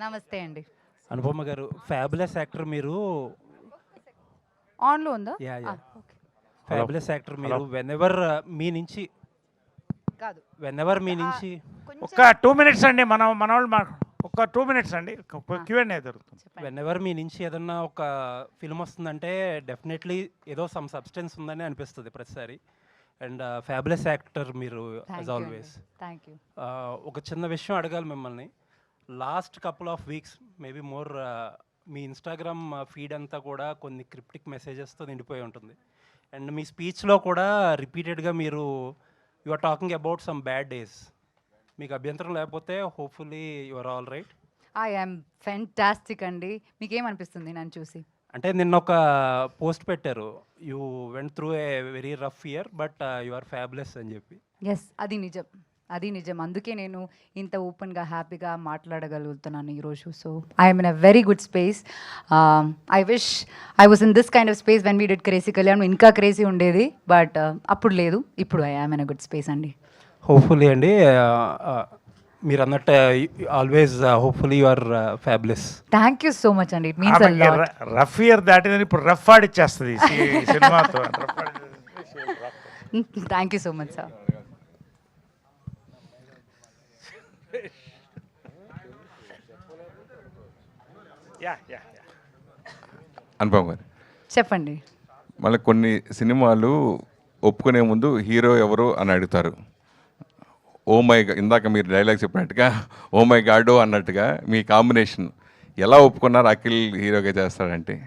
నమస్తే అండి. అనుపమ గారు ఫ్యాబులస్ యాక్టర్ మీరు. ఆన్‌లో ఉందా? Yeah yeah okay. Fabulous actor మీరు వెనెవర్ మీ నుంచి కాదు. వెనెవర్ మీ ఆహ్, నుంచి ఒక్క 2 మినిట్స్ అండి. మనోళ్ళు ఒక్క 2 మినిట్స్ అండి. క్యూఎన్ఏ దొరుకుతుంది. చెప్పండి. వెనెవర్ మీ నుంచి ఏదన్నా ఒక ఫిల్మ్ వస్తుందంటే డెఫినెట్లీ ఏదో సమ్ సబ్స్టెన్స్ ఉందని అనిపిస్తుంది ప్రతిసారి. అండ్ ఫ్యాబులస్ యాక్టర్ మీరు యాజ్ ఆల్వేస్. Thank you. ఒక చిన్న విషయం అడగాలి మిమ్మల్ని. Last couple of weeks maybe more me Instagram feed అంతా కూడా కొన్ని క్రిప్టిక్ మెసేజెస్తో నిండిపోయి ఉంటుంది. అండ్ మీ స్పీచ్లో కూడా రిపీటెడ్గా మీరు you are talking about some bad days. మీకు అభ్యంతరం లేకపోతే hopefully you are all right. I am fantastic అండి. మీకేమనిపిస్తుంది నన్ను చూసి? అంటే నిన్న ఒక పోస్ట్ పెట్టారు, you went through a very rough year but you are fabulous అని చెప్పి. యెస్. అది నిజం. అది నిజం. అందుకే నేను ఇంత ఓపెన్‌గా, హ్యాపీగా మాట్లాడగలుగుతున్నాను ఈరోజు. So, I am in a very good space. I wish I was in this kind of space when we did crazy Kalyan. ఇంకా క్రేజీ ఉండేది. బట్ అప్పుడు లేదు. ఇప్పుడు I am in a good space అండి. హోప్ఫుల్లీ అండి. మీరు అన్నట్టు always hopefully you are fabulous. Thank you so much అండి. It means a lot. Rough year దాటిదని ఇప్పుడు రఫ్ ఆడిచ్చేస్తుంది ఈ సినిమాతో. థ్యాంక్ you so much sir. Anupama గారు, చెప్పండి. మళ్ళీ కొన్ని సినిమాలు ఒప్పుకునే ముందు హీరో ఎవరు అని అడుగుతారు. ఓ మై ఇందాక మీరు డైలాగ్ చెప్పినట్టుగా ఓ మై గాడో అన్నట్టుగా మీ కాంబినేషన్ ఎలా ఒప్పుకున్నారు అఖిల్ హీరోగా చేస్తాడంటే?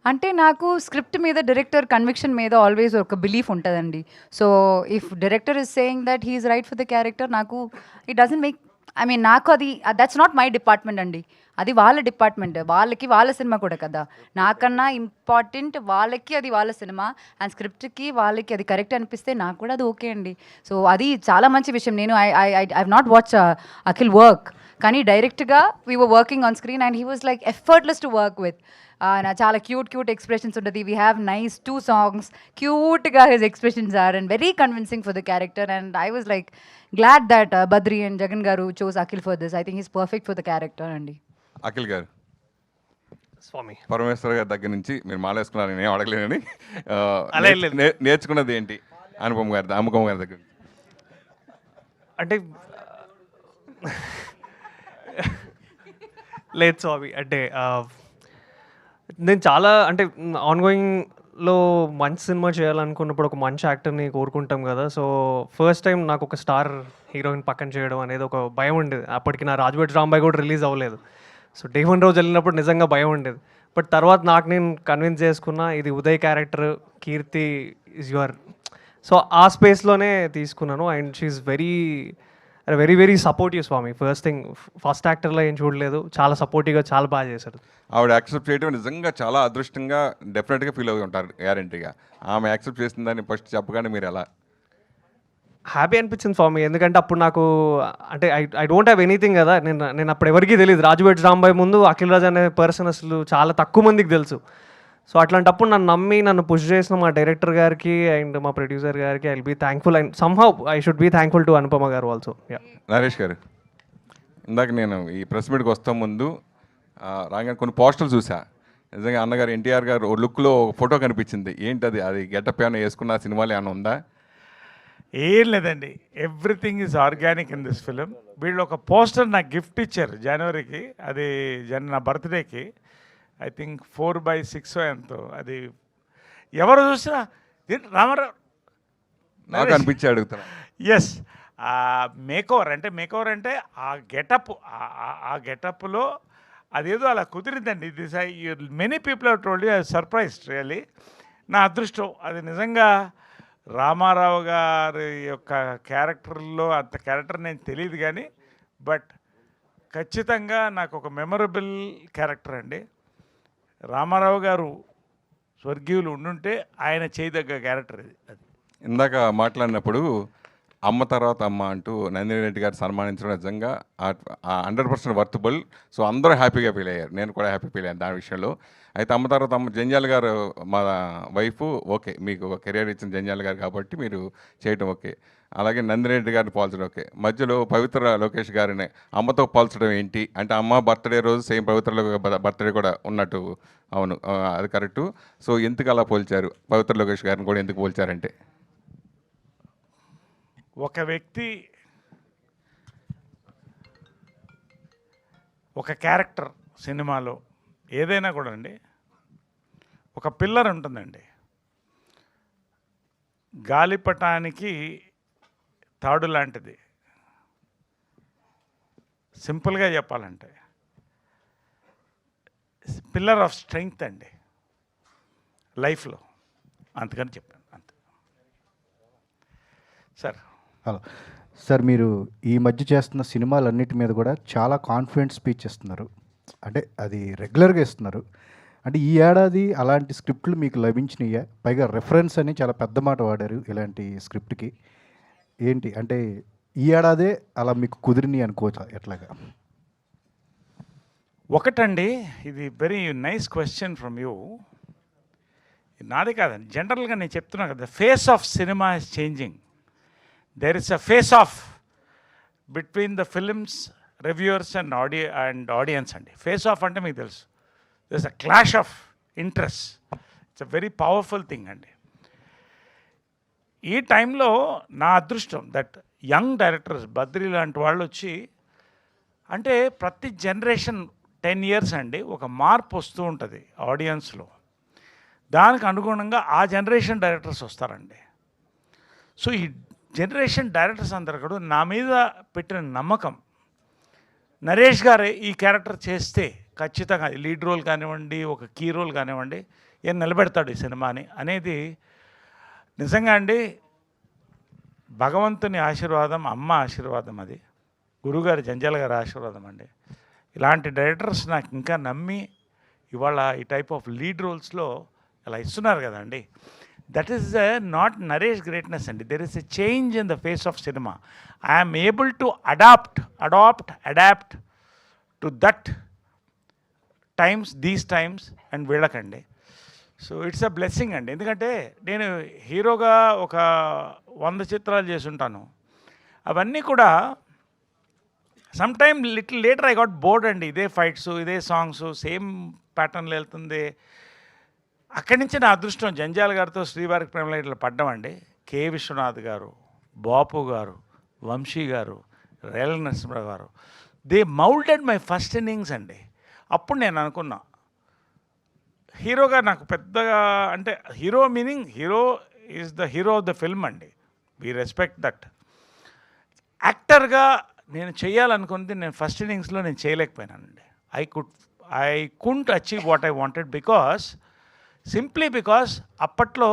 అంటే నాకు స్క్రిప్ట్ మీద డైరెక్టర్ కన్విక్షన్ మీద ఆల్వేస్ ఒక బిలీఫ్ ఉంటుందండి. So if director is saying that he is right for the character, నాకు it doesn't make I mean నాకు అది దట్స్ నాట్ మై డిపార్ట్మెంట్ అండి. అది వాళ్ళ డిపార్ట్మెంట్. వాళ్ళకి వాళ్ళ సినిమా కూడా కదా. నాకన్నా ఇంపార్టెంట్ వాళ్ళకి అది వాళ్ళ సినిమా. అండ్ స్క్రిప్ట్కి వాళ్ళకి అది కరెక్ట్ అనిపిస్తే నాకు కూడా అది ఓకే అండి. సో అది చాలా మంచి విషయం. నేను I have not watch Akhil work, కానీ డైరెక్ట్గా we were working on screen and he was like effortless to work with. చాలా క్యూట్ ఎక్స్ప్రెషన్స్ ఉంటుంది. We have nice 2 songs. క్యూట్గా his expressions are and very convincing for the character. And I was like glad that Badri and Jagan garu chose Akhil for this. I think he's perfect for the character అండి. అఖిల్ గారు, స్వామి పరమేశ్వర గారి దగ్గర నుంచి మీరు మాలేసుకున్నారు, నేనేం అడగలేనని అలా ఏం లేదు. నేర్చుకున్నది ఏంటి అనుపమ గారి దగ్గర నుంచి? అంటే లేదు స్వామి, అంటే నేను చాలా అంటే ఆన్గోయింగ్లో మంచి సినిమా చేయాలనుకున్నప్పుడు ఒక మంచి యాక్టర్ని కోరుకుంటాం కదా. సో ఫస్ట్ టైం నాకు ఒక స్టార్ హీరోయిన్ పక్కన చేయడం అనేది ఒక భయం ఉండేది. అప్పటికి నా రాజభట్ రాంబాయ్ కూడా రిలీజ్ అవ్వలేదు. సో డే 1 రోజు వెళ్ళినప్పుడు నిజంగా భయం ఉండేది. బట్ తర్వాత నాకు నేను కన్విన్స్ చేసుకున్నా, ఇది Uday character, Keerthi is your. So ఆ స్పేస్లోనే తీసుకున్నాను. And she is very very supportive Swamy. First యాక్టర్లో ఏం చూడలేదు, చాలా సపోర్టివ్గా, చాలా బాగా చేశారు. ఆవిడ యాక్సెప్ట్ చేయడం నిజంగా చాలా అదృష్టంగా డెఫినెట్గా ఫీల్ అవుతూ ఉంటారు గ్యారంటీగా. ఆమె యాక్సెప్ట్ చేసిందని ఫస్ట్ చెప్పగానే మీరు ఎలా? హ్యాపీ అనిపించింది స్వామి. ఎందుకంటే అప్పుడు నాకు అంటే ఐ డోంట్ హ్యావ్ ఎనీథింగ్ కదా. నేను అప్పుడు ఎవరికీ తెలియదు. రాజుభట్ రాంబాయ్ ముందు అఖిల్ రాజ్ అనే పర్సన్ అసలు చాలా తక్కువ మందికి తెలుసు. సో అట్లాంటప్పుడు నన్ను నమ్మి నన్ను పుష్ చేసిన మా డైరెక్టర్ గారికి అండ్ మా ప్రొడ్యూసర్ గారికి I will be thankful. And somehow I should be thankful to Anupama garu also. Naresh గారు, ఇందాక నేను ఈ ప్రెస్ మీట్కి వస్తాం ముందు రాగానే కొన్ని పోస్టర్లు చూసా. నిజంగా అన్నగారు ఎన్టీఆర్ గారు ఓ లుక్లో ఒక ఫోటో కనిపించింది. ఏంటది? అది గెటప్ ఏమైనా వేసుకున్న సినిమాలు ఏమైనా ఉందా? ఏం లేదండి, everything is organic in this film. వీళ్ళు ఒక పోస్టర్ నాకు గిఫ్ట్ ఇచ్చారు జనవరికి. అది నా బర్త్డేకి. ఐ థింక్ 4/6 ఎంతో. అది ఎవరు చూసినా రామారావు నాకు అనిపించి అడుగుతున్నా. ఎస్, మేకోవర్ అంటే ఆ గెటప్లో అదేదో అలా కుదిరిందండి. This many people have told you, I surprised really. నా అదృష్టం అది. నిజంగా రామారావు గారి యొక్క క్యారెక్టర్లో అంత క్యారెక్టర్ నేను తెలియదు కానీ, బట్ ఖచ్చితంగా నాకు ఒక మెమరబుల్ క్యారెక్టర్ అండి. రామారావు గారు స్వర్గీయులు ఉండుంటే ఆయన చేయదగ్గ క్యారెక్టర్ ఇది. అది ఇందాక మాట్లాడినప్పుడు అమ్మ తర్వాత అమ్మ అంటూ నందిని రెడ్డి గారు సన్మానించడం నిజంగా 100% వర్తబుల్. సో అందరూ హ్యాపీగా ఫీల్ అయ్యారు, నేను కూడా హ్యాపీ ఫీల్ అయ్యాను దాని విషయంలో. అయితే అమ్మ తర్వాత అమ్మ జంజాల గారు మా వైఫ్, ఓకే మీకు ఒక కెరియర్ ఇచ్చిన జంజాల గారు కాబట్టి మీరు చేయటం ఓకే. అలాగే నందిని రెడ్డి గారిని పోల్చడం ఓకే. మధ్యలో పవిత్ర లోకేష్ గారిని అమ్మతో పోల్చడం ఏంటి అంటే, అమ్మ బర్త్డే రోజు సేమ్ పవిత్ర బర్త్డే కూడా ఉన్నట్టు. అవును, అది కరెక్టు. సో ఎందుకు అలా పోల్చారు, పవిత్ర లోకేష్ గారిని కూడా ఎందుకు పోల్చారంటే? ఒక వ్యక్తి ఒక క్యారెక్టర్ సినిమాలో ఏదైనా కూడా అండి, ఒక పిల్లర్ ఉంటుందండి. గాలిపటానికి తాడు లాంటిది. సింపుల్గా చెప్పాలంటే పిల్లర్ ఆఫ్ స్ట్రెంగ్త్ అండి లైఫ్లో. అందుకని చెప్పాను అంతే. సార్ హలో సార్, మీరు ఈ మధ్య చేస్తున్న సినిమాలన్నిటి మీద కూడా చాలా కాన్ఫిడెంట్ స్పీచ్ ఇస్తున్నారు. అంటే అది రెగ్యులర్గా ఇస్తున్నారు. అంటే ఈ ఏడాది అలాంటి స్క్రిప్ట్లు మీకు లభించినాయా? పైగా రెఫరెన్స్ అని చాలా పెద్ద మాట వాడారు ఇలాంటి స్క్రిప్ట్కి. ఏంటి అంటే ఈ ఏడాదే అలా మీకు కుదిరినాయి అనుకోవచ్చు ఎట్లాగా? ఒకటండి, ఇది very nice question from you. నాదే కాదండి, జనరల్గా నేను చెప్తున్నా కదా, face of cinema is changing. There is a face of between the films reviewers and audience అండి. ఫేస్ ఆఫ్ అంటే మీకు తెలుసు, there is a clash of interest. It's a very powerful thing అండి. ఈ టైంలో నా అదృష్టం దట్ యంగ్ డైరెక్టర్స్ బద్రి లాంటి వాళ్ళు వచ్చి, అంటే ప్రతి జనరేషన్ 10 years అండి ఒక మార్పు వస్తూ ఉంటుంది ఆడియన్స్లో. దానికి అనుగుణంగా ఆ జనరేషన్ డైరెక్టర్స్ వస్తారండి. సో ఈ జనరేషన్ డైరెక్టర్స్ అందరు కూడా నా మీద పెట్టిన నమ్మకం, నరేష్ గారే ఈ క్యారెక్టర్ చేస్తే ఖచ్చితంగా లీడ్ రోల్ కానివ్వండి, ఒక కీ రోల్ కానివ్వండి, ఏం నిలబెడతాడు ఈ సినిమాని అనేది నిజంగా అండి భగవంతుని ఆశీర్వాదం, అమ్మ ఆశీర్వాదం, అది గురుగారు జంజాల గారి ఆశీర్వాదం అండి. ఇలాంటి డైరెక్టర్స్ నాకు ఇంకా నమ్మి ఇవాళ ఈ టైప్ ఆఫ్ లీడ్ రోల్స్లో ఇలా ఇస్తున్నారు కదండి. That is not Naresh greatness అండి. There is a change in the face of cinema. I'm able to adapt to that times, these times and వీళ్ళకండి. సో ఇట్స్ అ బ్లెస్సింగ్ అండి. ఎందుకంటే నేను హీరోగా ఒక 100 చిత్రాలు చేసి ఉంటాను. అవన్నీ కూడా some time little later I got bored అండి. ఇదే ఫైట్స్, ఇదే సాంగ్స్, సేమ్ ప్యాటర్న్లో వెళ్తుంది. అక్కడి నుంచి నా అదృష్టం జంజాల గారితో శ్రీవారికి ప్రేమలైట్లు పడ్డం అండి. కె విశ్వనాథ్ గారు, బాపు గారు, వంశీ గారు, రేల నరసింహరావు గారు, they moulded my first innings అండి. అప్పుడు నేను అనుకున్నా హీరోగా నాకు పెద్దగా, అంటే hero meaning hero is the hero of the film అండి. We respect that. యాక్టర్గా నేను చేయాలనుకున్నది నేను ఫస్ట్ ఇన్నింగ్స్లో నేను చేయలేకపోయినానండి. I couldn't achieve what I wanted simply because అప్పట్లో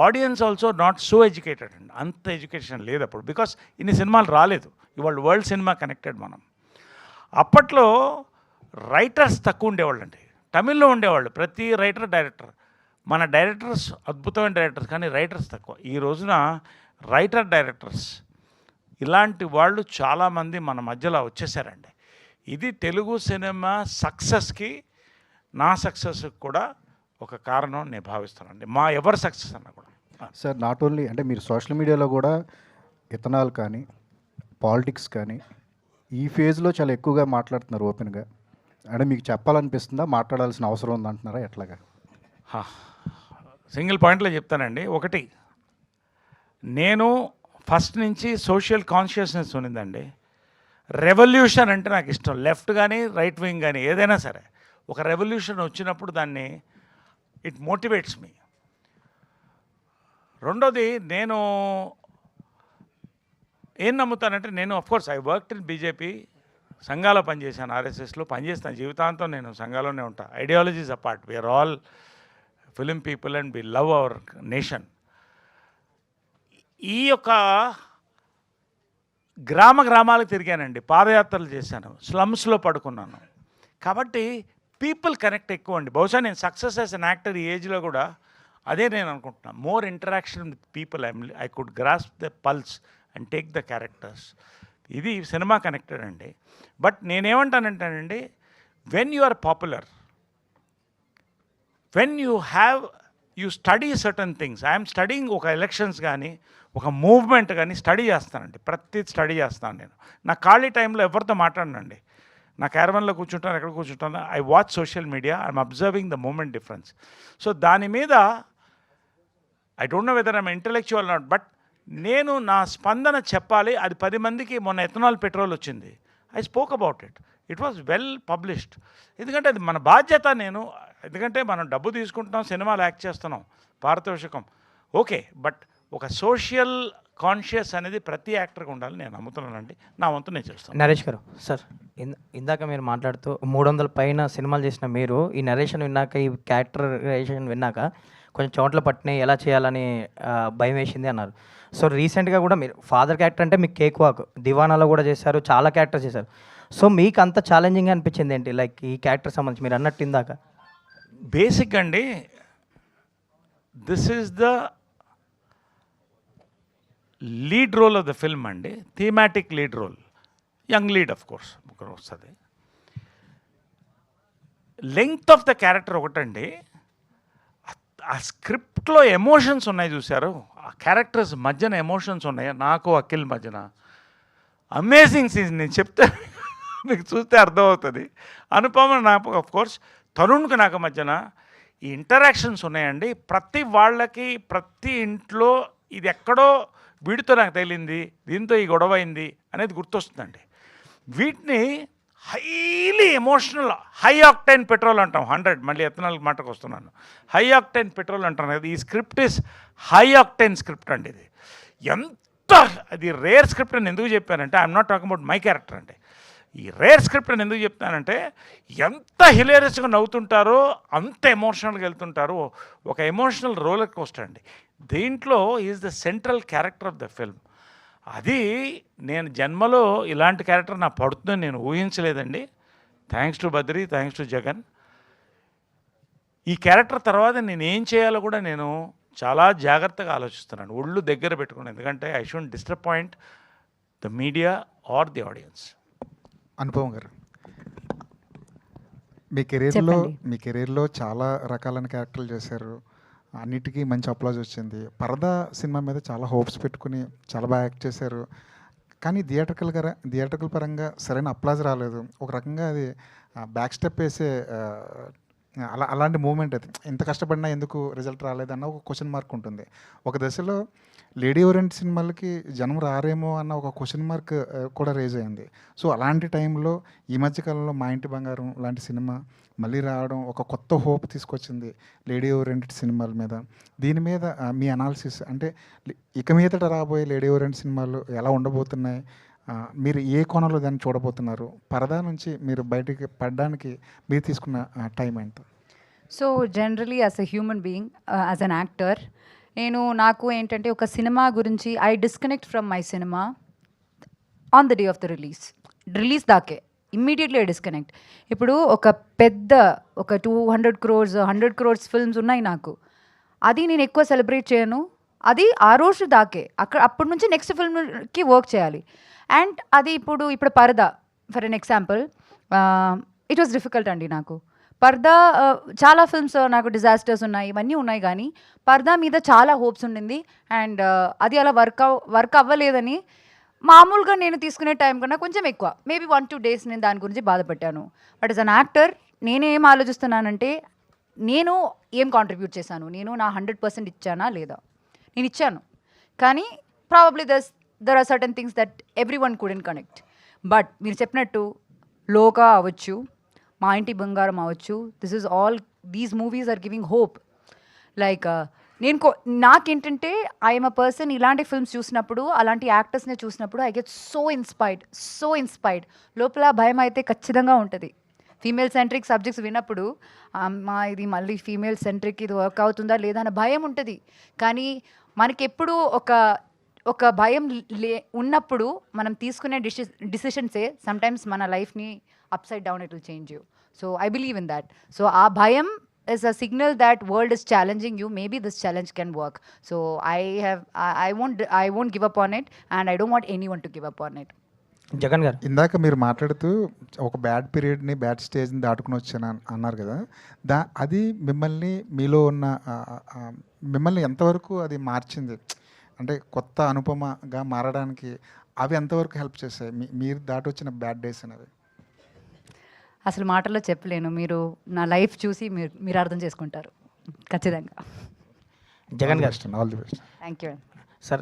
audience also not so educated అండి. అంత ఎడ్యుకేషన్ లేదు అప్పుడు, బికాస్ ఇన్ని సినిమాలు రాలేదు. ఇవాళ వరల్డ్ సినిమా కనెక్టెడ్ మనం. అప్పట్లో రైటర్స్ తక్కువ ఉండేవాళ్ళు అండి. తమిళ్లో ఉండేవాళ్ళు ప్రతి డైరెక్టర్. మన డైరెక్టర్స్ అద్భుతమైన డైరెక్టర్స్, కానీ రైటర్స్ తక్కువ. ఈ రోజున డైరెక్టర్స్ ఇలాంటి వాళ్ళు చాలామంది మన మధ్యలో వచ్చేసారండి. ఇది తెలుగు సినిమా సక్సెస్కి, నా సక్సెస్కి కూడా ఒక కారణం నేను భావిస్తానండి. మా ఎవరి సక్సెస్ అన్నా కూడా. సార్, నాట్ ఓన్లీ అంటే మీరు సోషల్ మీడియాలో కూడా ఇథనాల్ కానీ పాలిటిక్స్ కానీ ఈ ఫేజ్లో చాలా ఎక్కువగా మాట్లాడుతున్నారు ఓపెన్గా. అంటే మీకు చెప్పాలనిపిస్తుందా, మాట్లాడాల్సిన అవసరం ఉందంటున్నారా, ఎట్లాగా? సింగిల్ పాయింట్లో చెప్తానండి. ఒకటి, నేను ఫస్ట్ నుంచి సోషల్ కాన్షియస్నెస్ ఉన్నదండి. రెవల్యూషన్ అంటే నాకు ఇష్టం. లెఫ్ట్ కానీ రైట్ వింగ్ కానీ ఏదైనా సరే ఒక రెవల్యూషన్ వచ్చినప్పుడు దాన్ని ఇట్ మోటివేట్స్ మీ. రెండోది, నేను ఏం నమ్ముతానంటే, నేను of course I worked in BJP, సంఘాలో పనిచేశాను, ఆర్ఎస్ఎస్లో పనిచేస్తాను, జీవితాంతం నేను సంఘాలోనే ఉంటా. Ideologies apart, we're all film people and we love our nation. ఈ యొక్క గ్రామాలకు తిరిగానండి, పాదయాత్రలు చేశాను, స్లమ్స్లో పడుకున్నాను. కాబట్టి పీపుల్ కనెక్ట్ ఎక్కువ అండి. బహుశా నేను సక్సెస్ యాజ్ అన్ యాక్టర్ ఈ ఏజ్లో కూడా అదే నేను అనుకుంటున్నాను. More interaction with people. I could grasp the pulse and take the characters. ఇది సినిమా కనెక్టెడ్ అండి. బట్ నేనేమంటానంటేనండి, when you are popular, when you study certain things. I'm studying ఒక ఎలక్షన్స్ కానీ ఒక మూవ్మెంట్ కానీ స్టడీ చేస్తానండి. ప్రతి స్టడీ చేస్తాను నేను. నా ఖాళీ టైంలో ఎవరితో మాట్లాడనండి. నా క్యారవన్లో కూర్చుంటాను, ఎక్కడ కూర్చుంటాను, I watch social media, I'm observing the moment difference. So దాని మీద I don't know whether I'm intellectual not, but నేను నా స్పందన చెప్పాలి. అది 10 మందికి మొన్న ఎథనాల్ పెట్రోల్ వచ్చింది, I spoke about it. It was well published. ఎందుకంటే అది మన బాధ్యత. ఎందుకంటే మనం డబ్బు తీసుకుంటున్నాం, సినిమాలు యాక్ట్ చేస్తున్నాం, పారితోషికం ఓకే, బట్ ఒక సోషల్ కాన్షియస్ అనేది ప్రతి యాక్టర్కి ఉండాలి నేను నమ్ముతున్నానండి. నా వంతు నేను చేస్తాను. నరేష్ గారు సార్, ఇందాక మీరు మాట్లాడుతూ 300 పైన సినిమాలు చేసిన మీరు ఈ నరేషన్ విన్నాక, ఈ క్యారెక్టరైజేషన్ విన్నాక కొంచెం చోట్ల పట్టినాయి, ఎలా చేయాలని భయం వేసింది అన్నారు. సో రీసెంట్గా కూడా మీరు ఫాదర్ క్యారెక్టర్ అంటే మీకు కేక్ వాక్, దివానాలో కూడా చేశారు, చాలా క్యారెక్టర్స్ చేశారు. సో మీకు అంత ఛాలెంజింగ్ అనిపించింది ఏంటి, లైక్ ఈ క్యారెక్టర్ సంబంధించి మీరు అన్నట్టు ఇందాక? బేసిక్ అండి, this is the lead role of the film అండి, thematic lead role, young lead of course ఒకరు వస్తుంది. లెంగ్త్ ఆఫ్ ద క్యారెక్టర్ ఒకటండి, ఆ స్క్రిప్ట్లో ఎమోషన్స్ ఉన్నాయి చూశారు, ఆ క్యారెక్టర్స్ మధ్యన ఎమోషన్స్ ఉన్నాయి. నాకు అఖిల్ మధ్యన అమేజింగ్ సీన్స్, నేను చెప్తే మీకు చూస్తే అర్థమవుతుంది. అనుపమ నాకు ఆఫ్ కోర్స్, తరుణ్కి నాకు మధ్యన ఈ ఇంటరాక్షన్స్ ఉన్నాయండి. ప్రతి వాళ్ళకి ప్రతి ఇంట్లో ఇది ఎక్కడో వీడితో నాకు తగిలింది, దీంతో ఈ గొడవ అయింది అనేది గుర్తొస్తుందండి. వీటిని highly emotional, high octane petrol అంటాం. 100 మళ్ళీ ఎథనాల్ మాటకు వస్తున్నాను, హై ఆక్టైన్ పెట్రోల్ అంటాను కదా. ఈ script is high octane script అండి. ఇది ఎంత, అది రేర్ స్క్రిప్ట్ అని ఎందుకు చెప్పానంటే, I'm not talking about my character అండి. ఈ రేర్ స్క్రిప్ట్ అని ఎందుకు చెప్తానంటే, ఎంత హిలేరియస్గా నవ్వుతుంటారో అంత ఎమోషనల్గా వెళ్తుంటారు. ఒక ఎమోషనల్ రోలర్ కోస్టర్ అండి. దీంట్లో is the central character of the film. అది నేను జన్మలో ఇలాంటి క్యారెక్టర్ నాకు పడుతుందని నేను ఊహించలేదండి. Thanks to Badri, thanks to Jagan. ఈ క్యారెక్టర్ తర్వాత నేను ఏం చేయాలో కూడా నేను చాలా జాగ్రత్తగా ఆలోచిస్తున్నాను, ఒళ్ళు దగ్గర పెట్టుకున్నాను. ఎందుకంటే I should disappoint the media or the audience. Anupam garu, మీ కెరీర్లో చాలా రకాలైన క్యారెక్టర్లు చేశారు, అన్నిటికీ మంచి అప్లాజ్ వచ్చింది. పరదా సినిమా మీద చాలా హోప్స్ పెట్టుకుని చాలా బాగా యాక్ట్ చేశారు, కానీ థియేట్రికల్ పరంగా సరైన అప్లాజ్ రాలేదు. ఒక రకంగా అది బ్యాక్ స్టెప్ వేసే అలాంటి మూమెంట్. అది ఎంత కష్టపడినా ఎందుకు రిజల్ట్ రాలేదన్న ఒక క్వశ్చన్ మార్క్ ఉంటుంది. ఒక దశలో లేడీ ఓరియంట్ సినిమాలకి జనం రారేమో అన్న ఒక క్వశ్చన్ మార్క్ కూడా రేజ్ అయింది. సో అలాంటి టైంలో ఈ మధ్యకాలంలో మా ఇంటి బంగారం లాంటి సినిమా మళ్ళీ రావడం ఒక కొత్త హోప్ తీసుకొచ్చింది లేడీ ఓరియంటెడ్ సినిమాల మీద. దీని మీద మీ అనాలిసిస్ అంటే, ఇక మీదట రాబోయే లేడీ ఓరియంటెడ్ సినిమాలు ఎలా ఉండబోతున్నాయి, మీరు ఏ కోణంలో దాన్ని చూడబోతున్నారు, పరదా నుంచి మీరు బయటికి పడడానికి మీరు తీసుకున్న టైం ఎంత? So generally as a human being, as an actor, నాకు ఏంటంటే ఒక సినిమా గురించి I disconnect from my cinema on the day of the release దాకే ఇమ్మీడియట్లీ ఐ డిస్కనెక్ట్. ఇప్పుడు ఒక పెద్ద ఒక 200 crores 100 crores ఫిల్మ్స్ ఉన్నాయి నాకు, అది నేను ఎక్కువ సెలబ్రేట్ చేయను, అది ఆ రోజు దాకే. అప్పటి నుంచి నెక్స్ట్ ఫిల్మ్కి వర్క్ చేయాలి. అండ్ అది ఇప్పుడు పరదా for an example, it was difficult అండి నాకు. పర్దా చాలా ఫిల్మ్స్ నాకు డిజాస్టర్స్ ఉన్నాయి, ఇవన్నీ ఉన్నాయి, కానీ పర్దా మీద చాలా హోప్స్ ఉండింది. అండ్ అది అలా వర్క్ అవ్వలేదని మామూలుగా నేను తీసుకునే టైం కన్నా కొంచెం ఎక్కువ, మేబీ 1-2 days నేను దాని గురించి బాధపడ్డాను. బట్ యాజ్ అన్ యాక్టర్ నేనేం ఆలోచిస్తున్నానంటే, నేను ఏం కాంట్రిబ్యూట్ చేశాను, నేను నా 100% ఇచ్చానా లేదా? నేను ఇచ్చాను, కానీ probably there are certain things that everyone couldn't connect. But మీరు చెప్పినట్టు లోకా అవ్వచ్చు, మా ఇంటి బంగారం అవ్వచ్చు, these movies are giving hope. Like నాకేంటంటే ఐఎమ్ అ పర్సన్, ఇలాంటి ఫిల్మ్స్ చూసినప్పుడు, అలాంటి యాక్టర్స్ని చూసినప్పుడు ఐ గెట్ సో ఇన్స్పైర్డ్. లోపల భయం అయితే ఖచ్చితంగా ఉంటుంది. ఫీమేల్ సెంట్రిక్ సబ్జెక్ట్స్ విన్నప్పుడు, ఇది మళ్ళీ ఫీమేల్ సెంట్రిక్, ఇది వర్క్ అవుతుందా లేదా అన్న భయం ఉంటుంది. కానీ మనకి ఎప్పుడు ఒక భయం ఉన్నప్పుడు మనం తీసుకునే డిసిషన్సే సమ్టైమ్స్ మన లైఫ్ని upside down it will change you. So I believe in that. So ఆ భయం is a signal that world is challenging you. Maybe this challenge can work. So I won't give up on it, and I don't want anyone to give up on it. Jagan గారు ఇందాక మీరు మాట్లాడుతూ ఒక bad పీరియడ్ని bad స్టేజ్ని దాటుకుని వచ్చాను అన్నారు కదా, అది మిమ్మల్ని మీలో ఉన్న మిమ్మల్ని ఎంతవరకు అది మార్చింది, అంటే కొత్త అనుపమగా మారడానికి అవి ఎంతవరకు హెల్ప్ చేశాయి మీరు దాటి వచ్చిన బ్యాడ్ డేస్ అనేవి? అసలు మాటల్లో చెప్పలేను. మీరు నా లైఫ్ చూసి మీరు అర్థం చేసుకుంటారు ఖచ్చితంగా. జగన్ గారు all the best. Thank you. Sir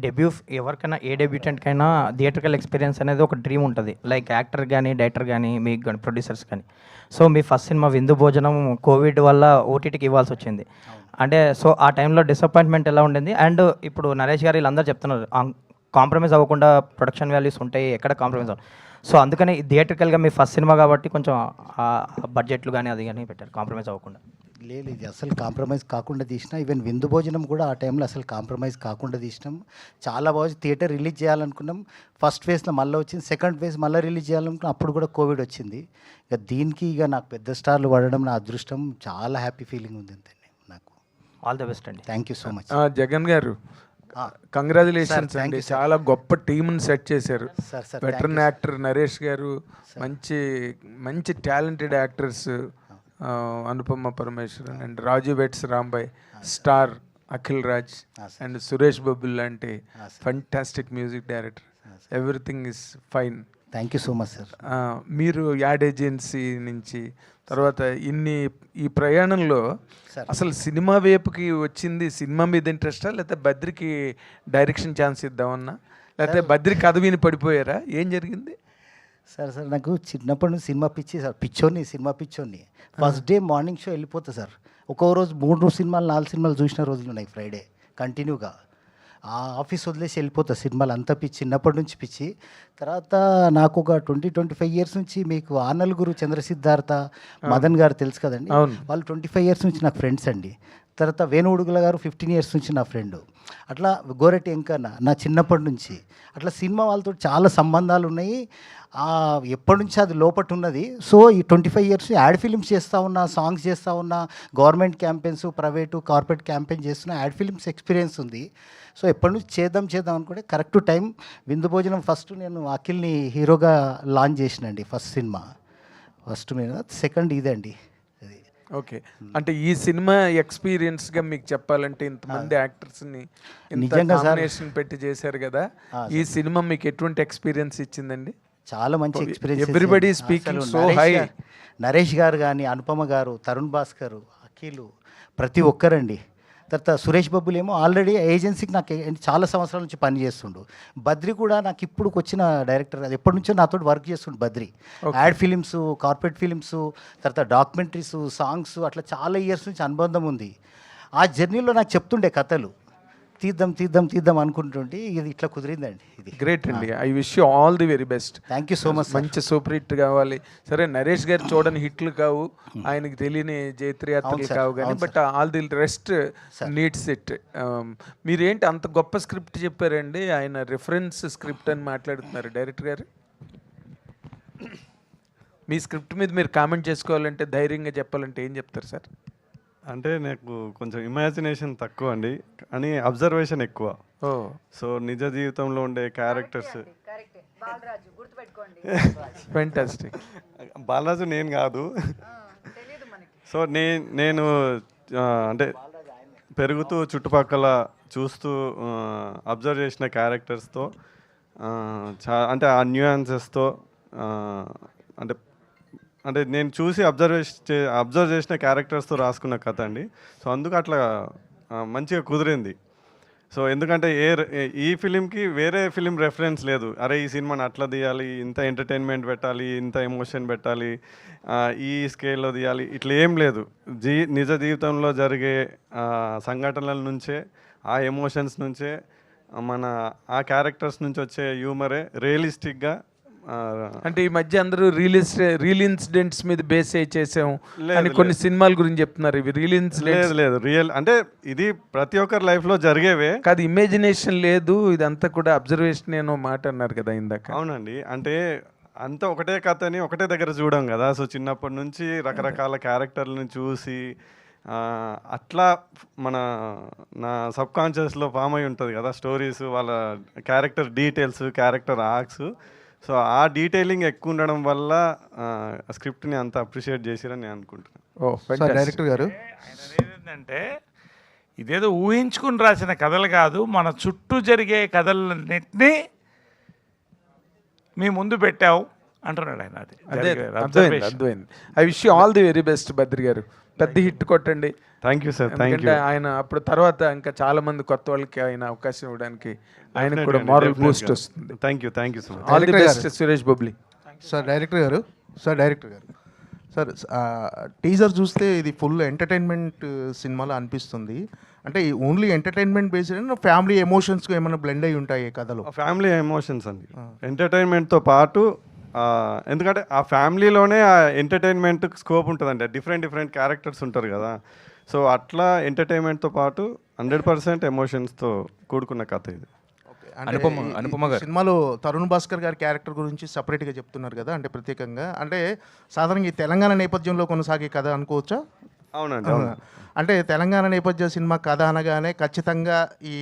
debut ఎవరికైనా ఏ డెబ్యూటెంట్కైనా థియేట్రికల్ ఎక్స్పీరియన్స్ అనేది ఒక డ్రీమ్ ఉంటుంది, లైక్ యాక్టర్ కానీ డైరెక్టర్ కానీ మీకు కానీ ప్రొడ్యూసర్స్ కానీ. సో మీ ఫస్ట్ సినిమా విందు భోజనం కోవిడ్ వల్ల ఓటీటీకి ఇవ్వాల్సి వచ్చింది, అంటే సో ఆ టైంలో డిసప్పాయింట్మెంట్ ఎలా ఉండింది? అండ్ ఇప్పుడు నరేష్ గారు వీళ్ళందరూ చెప్తున్నారు కాంప్రమైజ్ అవ్వకుండా ప్రొడక్షన్ వాల్యూస్ ఉంటాయి, ఎక్కడ కాంప్రమైజ్ అవ్వదు. సో అందుకని థియేట్రికల్గా మీ ఫస్ట్ సినిమా కాబట్టి కొంచెం బడ్జెట్లు కానీ అది కానీ పెట్టారు కాంప్రమైజ్ అవ్వకుండా. లేదు, ఇది అసలు కాంప్రమైజ్ కాకుండా తీసినా. ఈవెన్ విందు భోజనం కూడా ఆ టైంలో అసలు కాంప్రమైజ్ కాకుండా తీసినాం. చాలా బాగా థియేటర్ రిలీజ్ చేయాలనుకున్నాం. ఫస్ట్ ఫేజ్లో మళ్ళీ వచ్చింది, సెకండ్ ఫేజ్ మళ్ళీ రిలీజ్ చేయాలనుకున్నాం, అప్పుడు కూడా కోవిడ్ వచ్చింది. ఇక దీనికి ఇక నాకు పెద్ద స్టార్లు పడడం నా అదృష్టం. చాలా హ్యాపీ ఫీలింగ్ ఉంది అంతే నాకు. ఆల్ ద బెస్ట్ అండి. Thank you so much. Jagan గారు కంగ్రాచులేషన్స్ అండి, చాలా గొప్ప టీంని సెట్ చేశారు. వెటరన్ యాక్టర్ నరేష్ గారు, మంచి మంచి talented actors Anupama Parameswaran and Raju weds Rambai, star Akhil Raj and Suresh Babu లాంటి fantastic music director. Everything is fine. Thank you so much sir. మీరు యాడ్ ఏజెన్సీ నుంచి తర్వాత ఈ ప్రయాణంలో అసలు సినిమా వైపుకి వచ్చింది సినిమా మీద ఇంట్రెస్టా, లేకపోతే బద్రికి డైరెక్షన్ ఛాన్స్ ఇద్దామన్నా, లేకపోతే బద్రి కథ విని పడిపోయారా, ఏం జరిగింది? సార్ నాకు చిన్నప్పటి నుంచి సినిమా పిచ్చి సార్, సినిమా పిచ్చోని. ఫస్ట్ డే మార్నింగ్ షో వెళ్ళిపోతా సార్. ఒక్కో రోజు 3 సినిమాలు 4 సినిమాలు చూసిన రోజులు ఉన్నాయి ఫ్రైడే కంటిన్యూగా. ఆ ఆఫీస్ వదిలేసి వెళ్ళిపోతా, సినిమాలు అంతా పిచ్చి, చిన్నప్పటి నుంచి పిచ్చి. తర్వాత నాకు ఒక 20-25 ఇయర్స్ నుంచి మీకు ఆ నలుగురు చంద్రసిద్ధార్థ మదన్ గారు తెలుసు కదండి, వాళ్ళు 25 ఇయర్స్ నుంచి నాకు ఫ్రెండ్స్ అండి. తర్వాత వేణుగుడుగుల గారు 15 ఇయర్స్ నుంచి నా ఫ్రెండ్. అట్లా గోరెట్టి ఎంకన్న నా చిన్నప్పటి నుంచి. అట్లా సినిమా వాళ్ళతో చాలా సంబంధాలు ఉన్నాయి. ఎప్పటి నుంచి అది లోపట ఉన్నది. సో ఈ 25 ఇయర్స్ యాడ్ ఫిలిమ్స్ చేస్తూ ఉన్నా, సాంగ్స్ చేస్తూ ఉన్నా, government campaigns, private corporate campaign చేస్తున్నా, యాడ్ ఫిలిమ్స్ ఎక్స్పీరియన్స్ ఉంది. సో ఎప్పటి నుంచి చేద్దాం అనుకుంటే కరెక్ట్ టైం విందు భోజనం ఫస్ట్ నేను అఖిల్ని హీరోగా లాంచ్ చేసినండి ఫస్ట్ సినిమా. ఫస్ట్ మీద సెకండ్ ఇదే అండి. ఓకే, అంటే ఈ సినిమా ఎక్స్పీరియన్స్గా మీకు చెప్పాలంటే ఇంతమంది యాక్టర్స్ని నిజంగా కాంబినేషన్ పెట్టి చేశారు కదా, ఈ సినిమా మీకు ఎటువంటి ఎక్స్పీరియన్స్ ఇచ్చిందండి? చాలా మంచి experience. Everybody speaking so high. Naresh గారు కానీ, అనుపమ గారు, తరుణ్ భాస్కర్, అఖిల్, ప్రతి ఒక్కరండి. తర్వాత సురేష్ బాబులేమో ఆల్రెడీ ఏజెన్సీకి నాకు చాలా సంవత్సరాల నుంచి పని చేస్తుండు. బద్రి కూడా నాకు ఇప్పుడు వచ్చిన డైరెక్టర్, అది ఎప్పటి నుంచో నాతో వర్క్ చేస్తుండు Badri. Ad films, corporate films, తర్వాత డాక్యుమెంటరీస్, సాంగ్స్, అట్లా చాలా ఇయర్స్ నుంచి అనుబంధం ఉంది. ఆ జర్నీలో నాకు చెప్తుండే కథలు, తీద్దాం అనుకుంటుంటే ఇది ఇట్లా కుదిరిందండి. ఇది గ్రేట్ అండి. I wish you all the very best. Thank you so much. మంచి సూపర్ హిట్ కావాలి. సరే, నరేష్ గారు చూడని హిట్లు కావు, ఆయనకి తెలియని జైత్రయాత్రలు కావు, కానీ but all the rest needs it. మీరేంటి అంత గొప్ప స్క్రిప్ట్ చెప్పారండి, ఆయన రిఫరెన్స్ స్క్రిప్ట్ అని మాట్లాడుతున్నారు డైరెక్టర్ గారు. మీ స్క్రిప్ట్ మీద మీరు కామెంట్ చేసుకోవాలంటే, ధైర్యంగా చెప్పాలంటే ఏం చెప్తారు సార్? అంటే నాకు కొంచెం ఇమాజినేషన్ తక్కువ అండి, అని అబ్జర్వేషన్ ఎక్కువ. సో నిజ జీవితంలో ఉండే క్యారెక్టర్స్. ఫెంటాస్టిక్. బాలరాజు నేను కాదు. సో నేను అంటే పెరుగుతూ చుట్టుపక్కల చూస్తూ అబ్జర్వ్ చేసిన క్యారెక్టర్స్తో, అంటే ఆ న్యూయాన్సెస్తో, అంటే నేను చూసి అబ్జర్వ్ చేసిన క్యారెక్టర్స్తో రాసుకున్న కథ అండి. సో అందుకు అట్లా మంచిగా కుదిరింది. సో ఎందుకంటే ఈ ఫిలింకి వేరే ఫిలిం రెఫరెన్స్ లేదు. అరే ఈ సినిమాని అట్లా తీయాలి, ఇంత ఎంటర్టైన్మెంట్ పెట్టాలి, ఇంత ఎమోషన్ పెట్టాలి, ఈ స్కేల్లో తీయాలి, ఇట్లా ఏం లేదు. నిజ జీవితంలో జరిగే సంఘటనల నుంచే, ఆ ఎమోషన్స్ నుంచే, మన ఆ క్యారెక్టర్స్ నుంచి వచ్చే హ్యూమరే రియలిస్టిక్గా. అంటే ఈ మధ్య అందరూ రియల్ ఇన్సిడెంట్స్ మీద బేస్ అయ్యి చేసాము అని కొన్ని సినిమాల గురించి చెప్తున్నారు. ఇవి రియల్ ఇన్సిడెంట్స్ లేదు, రియల్ అంటే ఇది ప్రతి ఒక్కరి లైఫ్లో జరిగేవే కాదు, ఇమాజినేషన్ లేదు, ఇదంతా కూడా అబ్జర్వేషన్ ఏనో మాట అన్నారు కదా ఇందాక. అవునండి, అంటే అంతా ఒకటే కథని ఒకటే దగ్గర చూడం కదా. సో చిన్నప్పటి నుంచి రకరకాల క్యారెక్టర్లను చూసి అట్లా నా సబ్ కాన్షియస్లో ఫామ్ అయి ఉంటుంది కదా స్టోరీస్, వాళ్ళ character details, character arcs. So ఆ డీటెయిలింగ్ ఎక్కువ ఉండడం వల్ల స్క్రిప్ట్ని అంత అప్రిషియేట్ చేసిరని నేను అనుకుంటున్నాను. డైరెక్టర్ గారు ఏంటంటే ఇదేదో ఊహించుకుని రాసిన కథలు కాదు, మన చుట్టూ జరిగే కథలన్నింటినీ మీ ముందు పెట్టావు అంటున్నాడు ఆయన. అదే అర్థమైంది. I wish you all the very best Badri గారు, పెద్ద హిట్ కొట్టండి. Thank you sir. Thank you. ఆయన అప్పుడు తర్వాత ఇంకా చాలా మంది కొత్త వాళ్ళకి ఆయన అవకాశం ఇవ్వడానికి ఆయనకు కూడా మారల్ బూస్ట్ వస్తుంది. Thank you so much. All the best Suresh Bobbili. Sir director గారు సార్ టీజర్ చూస్తే ఇది ఫుల్ ఎంటర్టైన్మెంట్ సినిమాలో అనిపిస్తుంది. అంటే ఓన్లీ ఎంటర్టైన్మెంట్ బేస్డ్ ఫ్యామిలీ ఎమోషన్స్కి ఏమైనా బ్లెండ్ అయి ఉంటాయి కథలో? ఫ్యామిలీ ఎమోషన్స్ అండి, ఎంటర్టైన్మెంట్తో పాటు. ఎందుకంటే ఆ ఫ్యామిలీలోనే ఆ ఎంటర్టైన్మెంట్ స్కోప్ ఉంటుందండి. డిఫరెంట్ క్యారెక్టర్స్ ఉంటారు కదా. సో అట్లా ఎంటర్టైన్మెంట్తో పాటు 100% ఎమోషన్స్తో కూడుకున్న కథ ఇది. అనుపమ గారు సినిమాలో తరుణ్ భాస్కర్ గారి క్యారెక్టర్ గురించి సపరేట్గా చెప్తున్నారు కదా, అంటే ప్రత్యేకంగా, అంటే సాధారణంగా ఈ తెలంగాణ నేపథ్యంలో కొనసాగే కథ అనుకోవచ్చా? అవునండి. అంటే తెలంగాణ నేపథ్య సినిమా కథ అనగానే ఖచ్చితంగా ఈ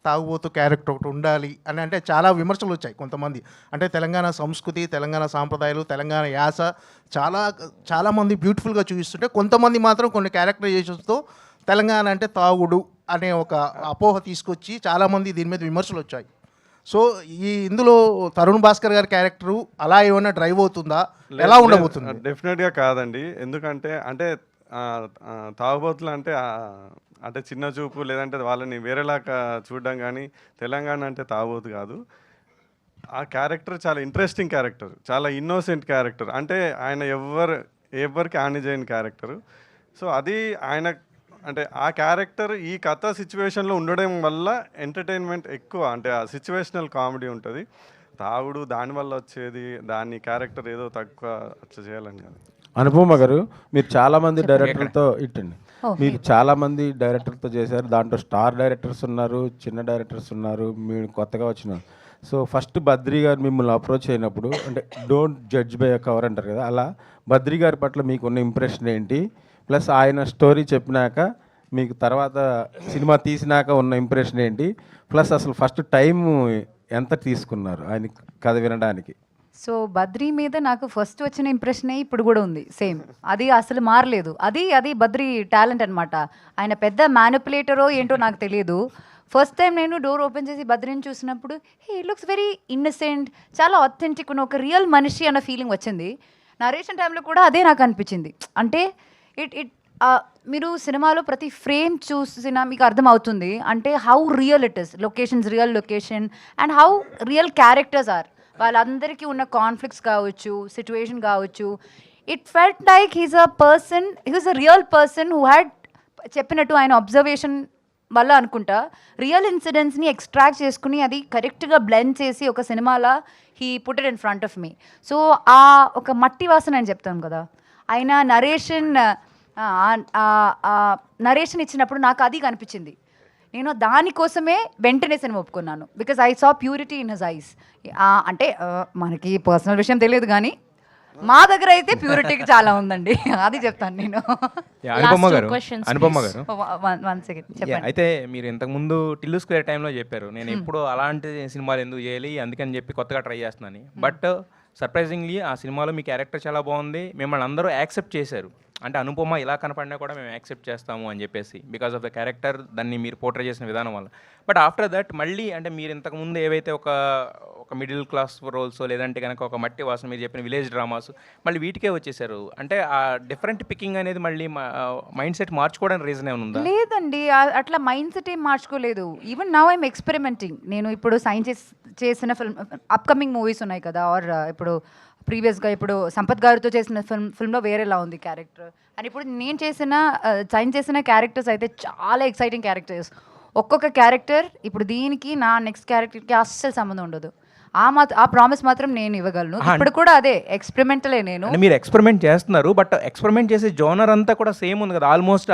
తాగుబోతు క్యారెక్టర్ ఒకటి ఉండాలి అని అంటే చాలా విమర్శలు వచ్చాయి కొంతమంది. అంటే తెలంగాణ సంస్కృతి, తెలంగాణ సాంప్రదాయాలు, తెలంగాణ యాస చాలామంది బ్యూటిఫుల్గా చూపిస్తుంటే కొంతమంది మాత్రం కొన్ని క్యారెక్టరైజేషన్స్తో తెలంగాణ అంటే తాగుడు అనే ఒక అపోహ తీసుకొచ్చి చాలామంది దీని మీద విమర్శలు వచ్చాయి. సో ఇందులో తరుణ్ భాస్కర్ గారి క్యారెక్టరు అలా ఏమైనా డ్రైవ్ అవుతుందా, ఎలా ఉండబోతుంది? డెఫినెట్గా కాదండి. ఎందుకంటే తాగుబోతులు అంటే చిన్న చూపు, లేదంటే వాళ్ళని వేరేలాగా చూడడం, కానీ తెలంగాణ అంటే తాగుబోతు కాదు. ఆ క్యారెక్టర్ చాలా ఇంట్రెస్టింగ్ క్యారెక్టర్, చాలా ఇన్నోసెంట్ క్యారెక్టర్. అంటే ఆయన ఎవరికి హాని చేయని క్యారెక్టరు. సో అది ఆయన అంటే ఆ క్యారెక్టర్ ఈ కథ సిచ్యువేషన్లో ఉండడం వల్ల ఎంటర్టైన్మెంట్ ఎక్కువ, అంటే ఆ సిచ్యువేషనల్ కామెడీ ఉంటుంది. తాగుడు దానివల్ల వచ్చేది, దాని క్యారెక్టర్ ఏదో తక్కువ అట్లా చేయాలని కాదు. అనుపమ గారు, మీరు చాలామంది డైరెక్టర్లతో మీరు చాలామంది డైరెక్టర్తో చేశారు. దాంట్లో స్టార్ డైరెక్టర్స్ ఉన్నారు, చిన్న డైరెక్టర్స్ ఉన్నారు, మీరు కొత్తగా వచ్చినారు. సో ఫస్ట్ బద్రీ గారు మిమ్మల్ని అప్రోచ్ అయినప్పుడు, అంటే don't judge by a cover అంటారు కదా, అలా బద్రీ గారి పట్ల మీకున్న ఇంప్రెషన్ ఏంటి? ప్లస్ ఆయన స్టోరీ చెప్పినాక మీకు తర్వాత సినిమా తీసినాక ఉన్న ఇంప్రెషన్ ఏంటి? ప్లస్ అసలు ఫస్ట్ టైం ఎంత తీసుకున్నారు ఆయన కథ వినడానికి? సో బద్రీ మీద నాకు ఫస్ట్ వచ్చిన ఇంప్రెషనే ఇప్పుడు కూడా ఉంది, సేమ్. అది అసలు మారలేదు. అది బద్రీ టాలెంట్ అనమాట. ఆయన పెద్ద మ్యానిపులేటరో ఏంటో నాకు తెలియదు. ఫస్ట్ టైం నేను డోర్ ఓపెన్ చేసి బద్రీని చూసినప్పుడు హీ లుక్స్ వెరీ ఇన్నసెంట్, చాలా ఆథెంటిక్, ఒక రియల్ మనిషి అన్న ఫీలింగ్ వచ్చింది. నరేషన్ టైంలో కూడా అదే నాకు అనిపించింది. అంటే మీరు సినిమాలో ప్రతి ఫ్రేమ్ చూసినా మీకు అర్థమవుతుంది అంటే how real it is, real location and how real characters are. వాళ్ళందరికీ ఉన్న కాన్ఫ్లిక్ట్స్ కావచ్చు, సిచ్యువేషన్ కావచ్చు. It felt like he's a real person who had చెప్పినట్టు ఆయన అబ్జర్వేషన్ వల్ల అనుకుంటా రియల్ ఇన్సిడెంట్స్ని ఎక్స్ట్రాక్ట్ చేసుకుని అది కరెక్ట్గా బ్లెండ్ చేసి ఒక సినిమాలో he put it in front of me. So ఆ ఒక మట్టి వాసన అని చెప్తాం కదా, ఆయన నరేషన్ ఇచ్చినప్పుడు నాకు అది కనిపించింది. నేను దానికోసమే వెంటనే సినిమా ఒప్పుకున్నాను. Because I saw purity in his eyes. అంటే మనకి పర్సనల్ విషయం తెలియదు కానీ మా దగ్గర అయితే ప్యూరిటీకి చాలా ఉందండి, అది చెప్తాను నేను. అనుపమ గారు వన్ సెకండ్ చెప్పండి. అయితే మీరు ఇంతకుముందు టిల్లు స్క్వేర్ టైంలో చెప్పారు నేను ఎప్పుడు అలాంటి సినిమాలు ఎందుకు చేయాలి అందుకని చెప్పి కొత్తగా ట్రై చేస్తున్నాను. బట్ సర్ప్రైజింగ్లీ ఆ సినిమాలో మీ క్యారెక్టర్ చాలా బాగుంది, మిమ్మల్ని అందరూ యాక్సెప్ట్ చేశారు. అంటే అనుపమ ఇలా కనపడినా కూడా మేము యాక్సెప్ట్ చేస్తాము అని చెప్పేసి, బికాస్ ఆఫ్ ద క్యారెక్టర్, దాన్ని మీరు పోర్ట్రే చేసిన విధానం వల్ల. బట్ ఆఫ్టర్ దట్ మళ్ళీ అంటే మీరు ఇంతకుముందు ఏవైతే ఒక మిడిల్ క్లాస్ రోల్స్, లేదంటే కనుక ఒక మట్టి వాసన, మీరు చెప్పిన విలేజ్ డ్రామాస్, మళ్ళీ వీటికే వచ్చేసారు. అంటే ఆ డిఫరెంట్ పికింగ్ అనేది మళ్ళీ మైండ్ సెట్ మార్చుకోవడానికి రీజన్ ఏమైనా ఉందా? లేదండి, అట్లా మైండ్ సెట్ ఏం మార్చుకోలేదు. Even now I'm experimenting. నేను ఇప్పుడు సైన్స్ చేసిన అప్కమింగ్ మూవీస్ ఉన్నాయి కదా, ఆర్ ఇప్పుడు ప్రీవియస్గా ఇప్పుడు సంపత్ గారితో చేసిన ఫిల్మ్లో వేరేలా ఉంది క్యారెక్టర్. అండ్ ఇప్పుడు నేను సైన్ చేసిన క్యారెక్టర్స్ అయితే చాలా ఎక్సైటింగ్ క్యారెక్టర్స్. ఒక్కొక్క క్యారెక్టర్ ఇప్పుడు దీనికి నా నెక్స్ట్ క్యారెక్టర్కి అస్సలు సంబంధం ఉండదు. ఆ ప్రామిస్ మాత్రం నేను ఇవ్వగలను. ఇప్పుడు కూడా అదే ఎక్స్పెరిమెంటలే. నేను మీరు ఎక్స్పెరిమెంట్ చేస్తున్నారు, బట్ ఎక్స్పెరిమెంట్ చేసే జోనర్ అంతా కూడా సేమ్ ఉంది కదా, ఆల్మోస్ట్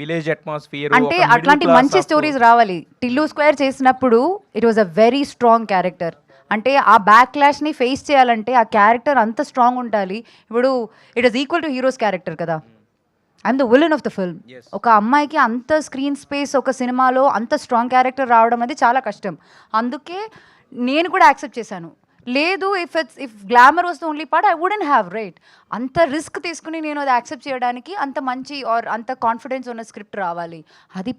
విలేజ్ అట్మాస్ఫియర్. అంటే అట్లాంటి మంచి స్టోరీస్ రావాలి. టిల్లు స్క్వేర్ చేసినప్పుడు it was a very strong character. అంటే ఆ బ్యాక్లాష్ని ఫేస్ చేయాలంటే ఆ క్యారెక్టర్ అంత స్ట్రాంగ్ ఉండాలి. ఇప్పుడు it is equal to heroes character కదా. I'm the villain of the film. ఒక అమ్మాయికి అంత స్క్రీన్ స్పేస్ ఒక సినిమాలో అంత స్ట్రాంగ్ క్యారెక్టర్ రావడం అనేది చాలా కష్టం. అందుకే నేను కూడా యాక్సెప్ట్ చేశాను. లేదు, if glamour was the only part I wouldn't have, right. అంత రిస్క్ తీసుకుని నేను అది యాక్సెప్ట్ చేయడానికి అంత మంచి ఆర్ అంత కాన్ఫిడెన్స్ ఉన్న స్క్రిప్ట్ రావాలి. అది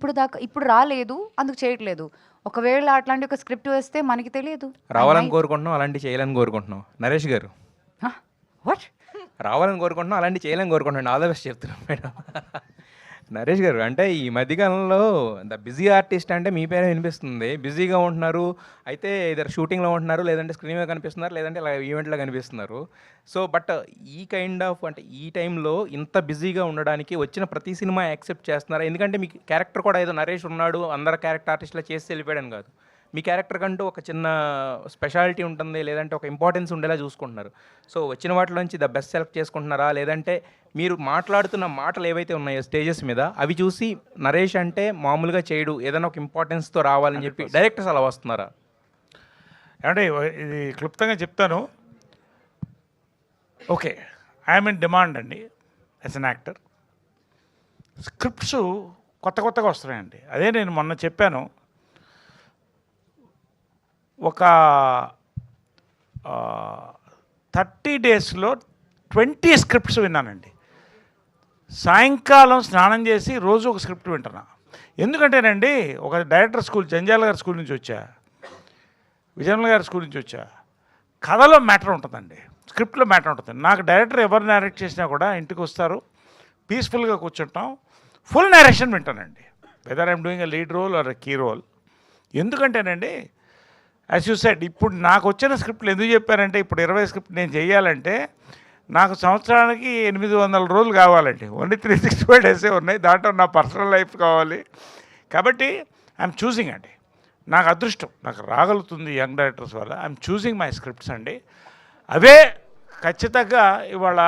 ఇప్పుడు రాలేదు, అందుకు చేయట్లేదు. ఒకవేళ అట్లాంటి ఒక స్క్రిప్ట్ వస్తే మనకి తెలియదు. రావాలని కోరుకుంటున్నాం, అలాంటి చేయాలని కోరుకుంటున్నాం. నరేష్ గారు వాట్ రావాలని కోరుకుంటున్నాం, అలాంటి చేయాలని కోరుకుంటున్నాను. ఆల్ ద బెస్ట్ చెప్తున్నాం మేడం. నరేష్ గారు, అంటే ఈ మధ్యకాలంలో ద బిజీ ఆర్టిస్ట్ అంటే మీ పేరే వినిపిస్తుంది. బిజీగా ఉంటున్నారు, అయితే ఇద్దరు షూటింగ్లో ఉంటున్నారు, లేదంటే స్క్రీన్ మీద కనిపిస్తున్నారు, లేదంటే ఇలా ఈవెంట్లో కనిపిస్తున్నారు. సో బట్ ఈ కైండ్ ఆఫ్ అంటే ఈ టైంలో ఇంత బిజీగా ఉండడానికి వచ్చిన ప్రతి సినిమా యాక్సెప్ట్ చేస్తున్నారా? ఎందుకంటే మీ క్యారెక్టర్ కూడా ఏదో నరేష్ ఉన్నాడు, అందరు క్యారెక్టర్ ఆర్టిస్ట్లో చేసి వెళ్ళిపోయాడని కాదు. మీ క్యారెక్టర్ కంటూ ఒక చిన్న స్పెషాలిటీ ఉంటుంది, లేదంటే ఒక ఇంపార్టెన్స్ ఉండేలా చూసుకుంటున్నారు. సో వచ్చిన వాటిలోంచి ద బెస్ట్ సెలెక్ట్ చేసుకుంటున్నారా, లేదంటే మీరు మాట్లాడుతున్న మాటలు ఏవైతే ఉన్నాయో స్టేజెస్ మీద అవి చూసి నరేష్ అంటే మామూలుగా చేయడు, ఏదైనా ఒక ఇంపార్టెన్స్తో రావాలని చెప్పి డైరెక్టర్స్ అలా వస్తున్నారా? అంటే ఇది క్లుప్తంగా చెప్తాను. ఓకే, ఐఎమ్ ఇన్ డిమాండ్ అండి యాజ్ అన్ యాక్టర్. స్క్రిప్ట్స్ కొత్తగా వస్తున్నాయండి. అదే నేను మొన్న చెప్పాను, ఒక 30 డేస్లో 20 స్క్రిప్ట్స్ విన్నానండి. సాయంకాలం స్నానం చేసి రోజు ఒక స్క్రిప్ట్ వింటున్నా. ఎందుకంటేనండి, ఒక డైరెక్టర్ స్కూల్, జంజాల గారి స్కూల్ నుంచి వచ్చా, విజయనగర గారి స్కూల్ నుంచి వచ్చా. కథలో మ్యాటర్ ఉంటుందండి, స్క్రిప్ట్లో మ్యాటర్ ఉంటుంది. నాకు డైరెక్టర్ ఎవరు నరేట్ చేసినా కూడా ఇంటికి వస్తారు, పీస్ఫుల్గా కూర్చుంటాం, ఫుల్ నరేషన్ వింటానండి, whether I'm doing a lead role or a key role. ఎందుకంటేనండి, యాజ్ యూ సెడ్, ఇప్పుడు నాకు వచ్చిన స్క్రిప్ట్లు ఎందుకు చెప్పారంటే, ఇప్పుడు 20 స్క్రిప్ట్ నేను చేయాలంటే నాకు సంవత్సరానికి 800 రోజులు కావాలండి. ఓన్లీ 365 డేసే ఉన్నాయి, దాంట్లో నా పర్సనల్ లైఫ్ కావాలి. కాబట్టి ఐఎమ్ చూసింగ్ అండి, నాకు అదృష్టం, నాకు రాగలుగుతుంది యంగ్ డైరెక్టర్స్ వల్ల. ఐఎమ్ చూసింగ్ మై స్క్రిప్ట్స్ అండి. అవే ఖచ్చితంగా ఇవాళ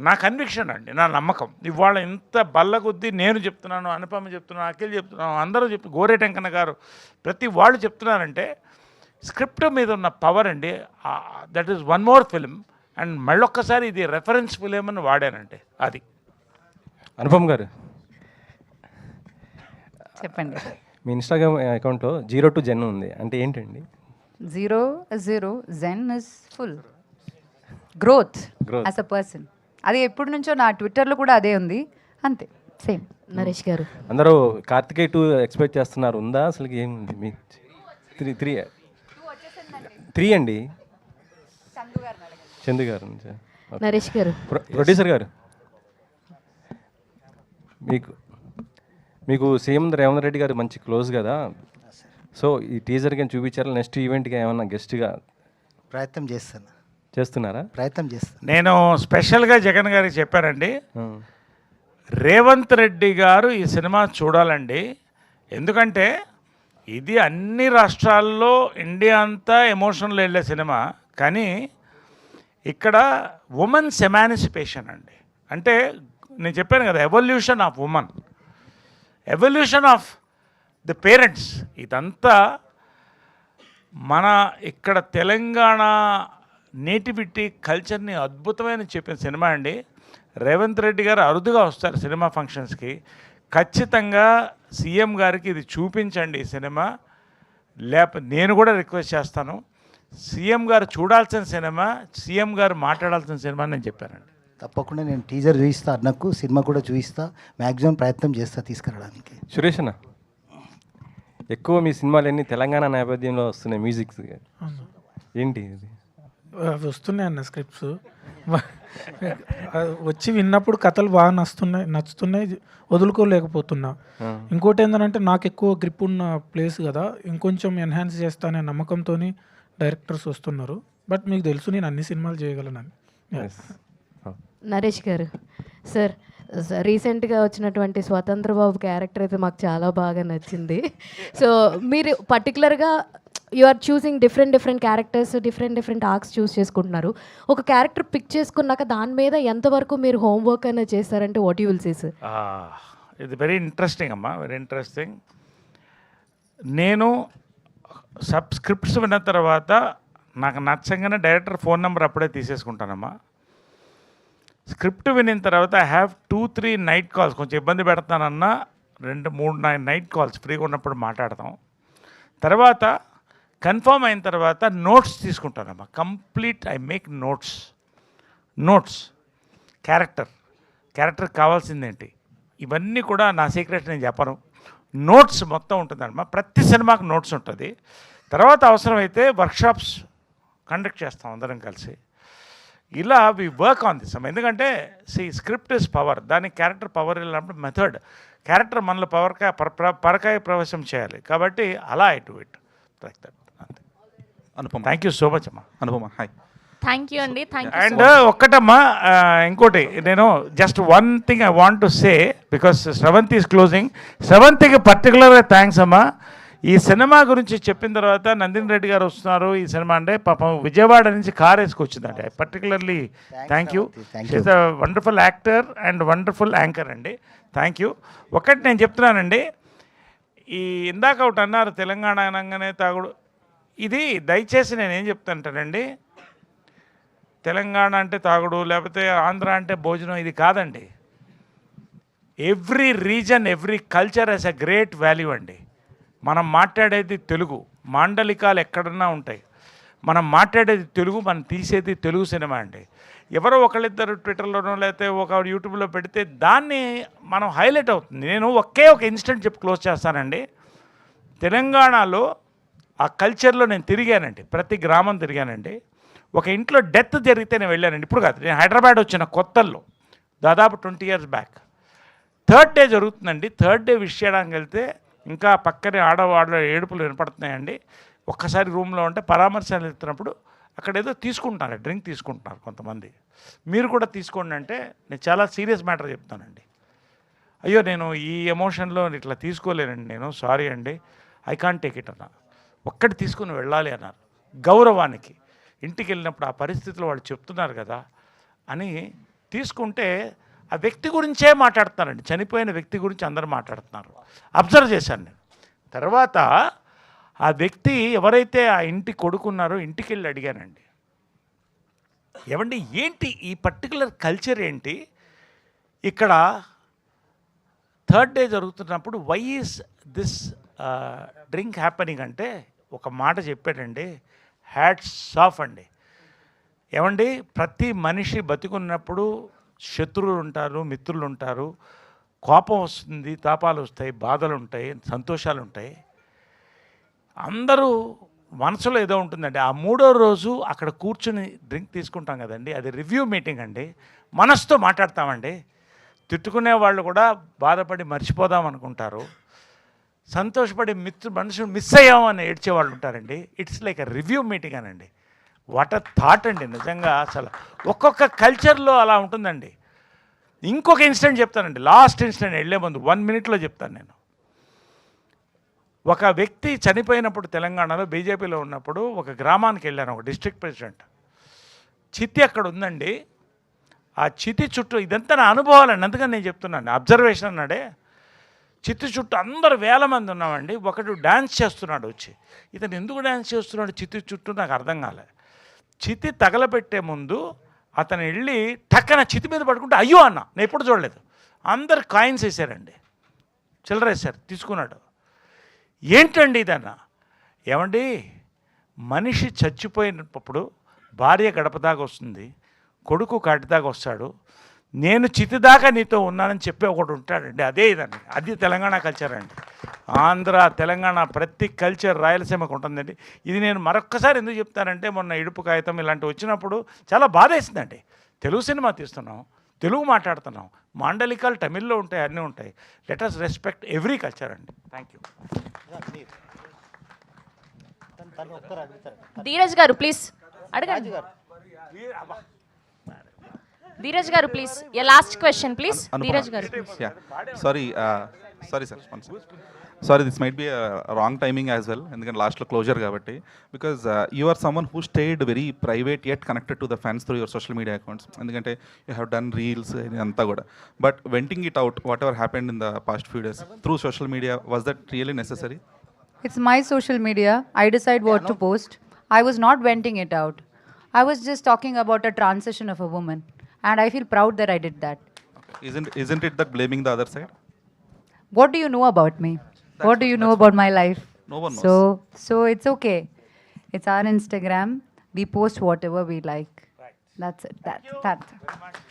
నా కన్విక్షన్ అండి, నా నమ్మకం. ఇవాళ ఇంత బల్ల కొద్దీ నేను చెప్తున్నాను, అనుపమ చెప్తున్నాను, అఖిల్ చెప్తున్నాను, అందరూ గోరేటెంకన్న గారు, ప్రతి వాళ్ళు చెప్తున్నారంటే స్క్రిప్ట్ మీద ఉన్న పవర్ అండి. That is one more film. And మళ్ళొక్కసారి ఇది రెఫరెన్స్ ఫిలిం అని వాడానండి. అది అనుపమ్ గారు చెప్పండి. మీ ఇన్స్టాగ్రామ్ అకౌంట్లో 0 to Zen ఉంది, అంటే ఏంటండి? 0 Zen is full growth as a person. అది ఎప్పటి నుంచో నా ట్విట్టర్లో కూడా అదే ఉంది, అంతే సేమ్. నరేష్ గారు, అందరూ కార్తికేయ 2 ఎక్స్పెక్ట్ చేస్తున్నారు, ఉందా అసలు? ఏముంది మీ 3 అండి, చందు గారు నుంచి. నరేష్ గారు, ప్రొడ్యూసర్ గారు, మీకు సీఎం రేవంత్ రెడ్డి గారు మంచి క్లోజ్ కదా, సో ఈ టీజర్ కానీ చూపించారా? నెక్స్ట్ ఈవెంట్గా ఏమన్నా గెస్ట్గా ప్రయత్నం చేస్తున్నారా? ప్రయత్నం చేస్తాను. నేను స్పెషల్గా జగన్ గారికి చెప్పానండి, రేవంత్ రెడ్డి గారు ఈ సినిమా చూడాలండి. ఎందుకంటే ఇది అన్ని రాష్ట్రాల్లో ఇండియా అంతా ఎమోషనల్ వెళ్ళే సినిమా, కానీ ఇక్కడ ఉమెన్స్ ఎమాన్సిపేషన్ అండి. అంటే నేను చెప్పాను కదా, evolution of women, evolution of the parents. ఇదంతా మన ఇక్కడ తెలంగాణ నేటివిటీ కల్చర్ని అద్భుతమైన చెప్పిన సినిమా అండి. రేవంత్ రెడ్డి గారు అరుదుగా వస్తారు సినిమా ఫంక్షన్స్కి. ఖచ్చితంగా సీఎం గారికి ఇది చూపించండి ఈ సినిమా. లేకపోతే నేను కూడా రిక్వెస్ట్ చేస్తాను, సీఎం గారు చూడాల్సిన సినిమా, సీఎం గారు మాట్లాడాల్సిన సినిమా అని నేను చెప్పానండి. తప్పకుండా నేను టీజర్ చూపిస్తా, అన్నకు సినిమా కూడా చూపిస్తా, మ్యాక్సిమం ప్రయత్నం చేస్తా తీసుకురావడానికి. సురేష్ అన్న, ఎక్కువ మీ సినిమాలన్నీ తెలంగాణ నేపథ్యంలో వస్తున్నాయి, మ్యూజిక్ ఏంటి ఇది? వస్తున్నాయి అన్న స్క్రిప్ట్స్, వచ్చి విన్నప్పుడు కథలు బాగా నచ్చుతున్నాయి, వదులుకోలేకపోతున్నా. ఇంకోటి ఏంటంటే నాకు ఎక్కువ గ్రిప్ ఉన్న ప్లేస్ కదా, ఇంకొంచెం ఎన్హాన్స్ చేస్తానే నమ్మకంతో డైరెక్టర్స్ వస్తున్నారు. బట్ మీకు తెలుసు నేను అన్ని సినిమాలు చేయగలనని. నరేష్ గారు, సార్ రీసెంట్గా వచ్చినటువంటి స్వతంత్ర బాబు క్యారెక్టర్ అయితే మాకు చాలా బాగా నచ్చింది. సో మీరు పర్టికులర్గా you are choosing different characters, different arcs choose చేసుకుంటున్నారు. ఒక క్యారెక్టర్ పిక్ చేసుకున్నాక దాని మీద ఎంతవరకు మీరు హోంవర్క్ అనేది చేస్తారంటే what you will say sir? ఇది వెరీ ఇంట్రెస్టింగ్ అమ్మా, వెరీ ఇంట్రెస్టింగ్. నేను స్క్రిప్ట్స్ విన్న తర్వాత నాకు నచ్చంగానే డైరెక్టర్ ఫోన్ నెంబర్ అప్పుడే తీసేసుకుంటానమ్మా. స్క్రిప్ట్ వినిన తర్వాత ఐ హ్యావ్ 2-3 నైట్ కాల్స్. కొంచెం ఇబ్బంది పెడతానన్నా 2-3 నైట్ కాల్స్ ఫ్రీగా ఉన్నప్పుడు మాట్లాడతాం. తర్వాత కన్ఫర్మ్ అయిన తర్వాత నోట్స్ తీసుకుంటానమ్మా. Complete I make notes character కావాల్సిందేంటి, ఇవన్నీ కూడా నా సీక్రెట్ నేను చెప్పను. నోట్స్ మొత్తం ఉంటుందన్నమా. ప్రతి సినిమాకి నోట్స్ ఉంటుంది. తర్వాత అవసరమైతే వర్క్షాప్స్ కండక్ట్ చేస్తాం అందరం కలిసి. ఇలా వి వర్క్ ఆన్ దిస్. ఎందుకంటే స్క్రిప్ట్ ఇస్ పవర్, దానికి క్యారెక్టర్ పవర్ వెళ్ళినప్పుడు మెథడ్, క్యారెక్టర్ మనలో పరకాయ ప్రవేశం చేయాలి. కాబట్టి అలా I do it like that. అంతే. Anupama, thank you so much అమ్మా. అనుపమ హాయ్. థ్యాంక్ యూ అండి. అండ్ ఒక్కటమ్మా, ఇంకోటి నేను just one thing I want to say, because Shravanthi is closing. శ్రవంతికి పర్టికులర్గా థ్యాంక్స్ అమ్మా. ఈ సినిమా గురించి చెప్పిన తర్వాత నందిని రెడ్డి గారు వస్తున్నారు ఈ సినిమా అంటే, పాపం విజయవాడ నుంచి కార్ వేసుకొచ్చిందండి. Particularly thank you. She is a wonderful actor and wonderful anchor అండి. Thank you. ఒకటి నేను చెప్తున్నానండి, ఈ ఇందాక ఒకటి అన్నారు తెలంగాణ అనగానే తాగుడు, ఇది దయచేసి నేను ఏం చెప్తానంటానండి, తెలంగాణ అంటే తాగుడు లేకపోతే ఆంధ్ర అంటే భోజనం, ఇది కాదండి. Every reason, every culture has a great value అండి. మనం మాట్లాడేది తెలుగు, మాండలికాలు ఎక్కడన్నా ఉంటాయి. మనం మాట్లాడేది తెలుగు, మనం తీసేది తెలుగు సినిమా అండి. ఎవరో ఒకళ్ళిద్దరు ట్విట్టర్లోనో లేకపోతే ఒక యూట్యూబ్లో పెడితే దాన్ని మనం హైలైట్ అవుతుంది. నేను ఒకే ఒక ఇన్సిడెంట్ చెప్పి క్లోజ్ చేస్తానండి. తెలంగాణలో ఆ కల్చర్లో నేను తిరిగానండి, ప్రతి గ్రామం తిరిగానండి. ఒక ఇంట్లో డెత్ జరిగితే నేను వెళ్ళానండి. ఇప్పుడు కాదు, నేను హైదరాబాద్ వచ్చిన కొత్తల్లో దాదాపు 20 years బ్యాక్. 3rd డే జరుగుతుందండి. 3rd డే విష్ చేయడానికి వెళ్తే ఇంకా పక్కనే ఆడవాళ్ళ ఏడుపులు వినపడుతున్నాయండి. ఒక్కసారి రూమ్లో ఉంటే పరామర్శలు వెళ్తున్నప్పుడు అక్కడ ఏదో తీసుకుంటున్నారు, డ్రింక్ తీసుకుంటున్నారు కొంతమంది. మీరు కూడా తీసుకోండి అంటే నేను చాలా సీరియస్ మ్యాటర్ చెప్తానండి. అయ్యో నేను ఈ ఎమోషన్లో ఇట్లా తీసుకోలేనండి, నేను సారీ అండి, ఐ కాంట్ టేక్ ఇట్ అన్నా. ఒక్కటి తీసుకుని వెళ్ళాలి అన్నారు. గౌరవానికి ఇంటికి వెళ్ళినప్పుడు ఆ పరిస్థితుల్లో వాళ్ళు చెప్తున్నారు కదా అని తీసుకుంటే ఆ వ్యక్తి గురించే మాట్లాడుతున్నారండి. చనిపోయిన వ్యక్తి గురించి అందరూ మాట్లాడుతున్నారు. అబ్జర్వ్ చేశాను నేను. తర్వాత ఆ వ్యక్తి ఎవరైతే ఆ ఇంటి కొడుకున్నారో ఇంటికి వెళ్ళి అడిగానండి, ఏమండి ఏంటి ఈ పర్టికులర్ కల్చర్ ఏంటి ఇక్కడ 3rd డే జరుగుతున్నప్పుడు, why is this drink happening అంటే ఒక మాట చెప్పాడండి, హ్యాట్స్ ఆఫ్ అండి. ఏమండి ప్రతి మనిషి బతికున్నప్పుడు శత్రువులు ఉంటారు, మిత్రులు ఉంటారు, కోపం వస్తుంది, తాపాలు వస్తాయి, బాధలు ఉంటాయి, సంతోషాలు ఉంటాయి. అందరూ మనసులో ఏదో ఉంటుందండి. ఆ 3వ రోజు అక్కడ కూర్చుని డ్రింక్ తీసుకుంటాం కదండి, అది రివ్యూ మీటింగ్ అండి. మనసుతో మాట్లాడతామండి. తిట్టుకునే వాళ్ళు కూడా బాధపడి మర్చిపోదాం అనుకుంటారు, సంతోషపడి మనుషులు మిస్ అయ్యామని ఏడ్చేవాళ్ళు ఉంటారండి. It's like a review meeting అనండి. వాట్ అ థాట్ అండి నిజంగా. అసలు ఒక్కొక్క కల్చర్లో అలా ఉంటుందండి. ఇంకొక ఇన్సిడెంట్ చెప్తానండి, లాస్ట్ ఇన్సిడెంట్ వెళ్ళే ముందు 1 minute చెప్తాను నేను. ఒక వ్యక్తి చనిపోయినప్పుడు తెలంగాణలో బీజేపీలో ఉన్నప్పుడు ఒక గ్రామానికి వెళ్ళాను, ఒక డిస్ట్రిక్ట్ ప్రెసిడెంట్. చితి అక్కడ ఉందండి. ఆ చితి చుట్టూ, ఇదంతా నా అనుభవాలండి, అందుకని నేను చెప్తున్నాను, అబ్జర్వేషన్ అన్నాడే. చితి చుట్టూ అందరు 1000 మంది ఉన్నామండి. ఒకడు డ్యాన్స్ చేస్తున్నాడు వచ్చి. ఇతను ఎందుకు డ్యాన్స్ చేస్తున్నాడు చితి చుట్టూ నాకు అర్థం కాలే. చితి తగలబెట్టే ముందు అతను వెళ్ళి టక్కన చితి మీద పడుకుంటే అయ్యో అన్న, నేను ఎప్పుడు చూడలేదు. అందరు కాయిన్స్ వేసారండి, చిల్లర వేశారు, తీసుకున్నాడు. ఏంటండి ఇదన్న? ఏమండి మనిషి చచ్చిపోయినప్పుడు భార్య గడప దాకా వస్తుంది, కొడుకు కాటి దాకా వస్తాడు, నేను చితిదాకా నీతో ఉన్నానని చెప్పి ఒకటి ఉంటాడండి. అదే ఇదండి, అది తెలంగాణ కల్చర్ అండి. ఆంధ్ర తెలంగాణ ప్రతి కల్చర్ రాయలసీమకు ఉంటుందండి. ఇది నేను మరొక్కసారి ఎందుకు చెప్తానంటే, మొన్న ఇడుపు కాగితం ఇలాంటివి వచ్చినప్పుడు చాలా బాధ వేసిందండి. తెలుగు సినిమా తీస్తున్నాం, తెలుగు మాట్లాడుతున్నాం, మాండలికాలు తమిళ్లో ఉంటాయి, అన్నీ ఉంటాయి. Let us respect every culture అండి. Thank you. ధీరజ్ గారు ప్లీజ్ అడగండి. ధీరజ్ గారు please, yeah last question please. Dheeraj గారు sorry sir, sorry this might be wrong timing as well, ఎందుకంటే లాస్ట్లో క్లోజర్ కాబట్టి. Because you are someone who stayed very private yet connected to the fans through your social media accounts. ఎందుకంటే you have done reels అంతా కూడా, but venting it out what ever happened in the past few days through social media, was that really necessary? It's my social media. I decide what to post. I was not venting it out. I was just talking about a transition of a woman, and I feel proud that I did that. Isn't it that blaming the other side? What do you know about me? What do you know about my life? No one knows. So it's okay. It's our Instagram. We post whatever we like. That's it. That's it.